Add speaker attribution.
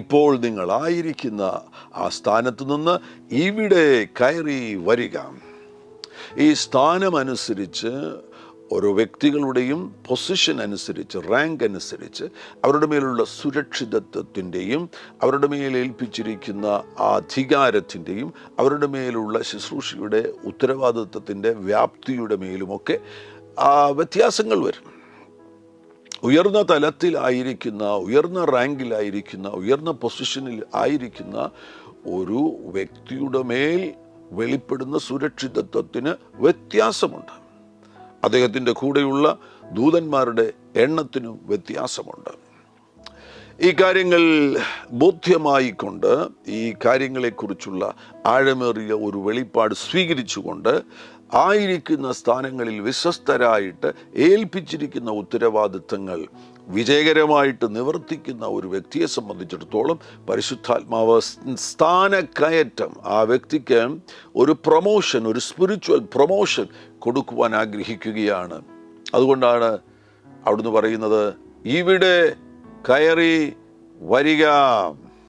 Speaker 1: ഇപ്പോൾ നിങ്ങളായിരിക്കുന്ന ആ സ്ഥാനത്ത് നിന്ന് ഇവിടെ കയറി വരിക. ഈ സ്ഥാനമനുസരിച്ച് ഓരോ വ്യക്തികളുടെയും പൊസിഷൻ അനുസരിച്ച്, റാങ്ക് അനുസരിച്ച് അവരുടെ മേലുള്ള സുരക്ഷിതത്വത്തിൻ്റെയും അവരുടെ മേൽ ഏൽപ്പിച്ചിരിക്കുന്ന ആ അധികാരത്തിൻ്റെയും അവരുടെ മേലുള്ള ശുശ്രൂഷയുടെ ഉത്തരവാദിത്വത്തിൻ്റെ വ്യാപ്തിയുടെ മേലുമൊക്കെ വ്യത്യാസങ്ങൾ വരും. ഉയർന്ന തലത്തിലായിരിക്കുന്ന, ഉയർന്ന റാങ്കിലായിരിക്കുന്ന, ഉയർന്ന പൊസിഷനിൽ ആയിരിക്കുന്ന ഒരു വ്യക്തിയുടെ മേൽ വെളിപ്പെടുന്ന സുരക്ഷിതത്വത്തിന് വ്യത്യാസമുണ്ട്. അദ്ദേഹത്തിൻ്റെ കൂടെയുള്ള ദൂതന്മാരുടെ എണ്ണത്തിനും വ്യത്യാസമുണ്ട്. ഈ കാര്യങ്ങൾ ബോധ്യമായിക്കൊണ്ട്, ഈ കാര്യങ്ങളെക്കുറിച്ചുള്ള ആഴമേറിയ ഒരു വെളിപ്പാട് സ്വീകരിച്ചുകൊണ്ട് ആയിരിക്കുന്ന സ്ഥാനങ്ങളിൽ വിശ്വസ്തരായിട്ട് ഏൽപ്പിച്ചിരിക്കുന്ന ഉത്തരവാദിത്തങ്ങൾ വിജയകരമായിട്ട് നിവർത്തിക്കുന്ന ഒരു വ്യക്തിയെ സംബന്ധിച്ചിടത്തോളം പരിശുദ്ധാത്മാവ് സ്ഥാനക്കയറ്റം, ആ വ്യക്തിക്ക് ഒരു പ്രൊമോഷൻ, ഒരു സ്പിരിച്വൽ പ്രൊമോഷൻ കൊടുക്കുവാൻ ആഗ്രഹിക്കുകയാണ്. അതുകൊണ്ടാണ് അവിടുന്ന് പറയുന്നത്, ഇവിടെ കയറി വരിക.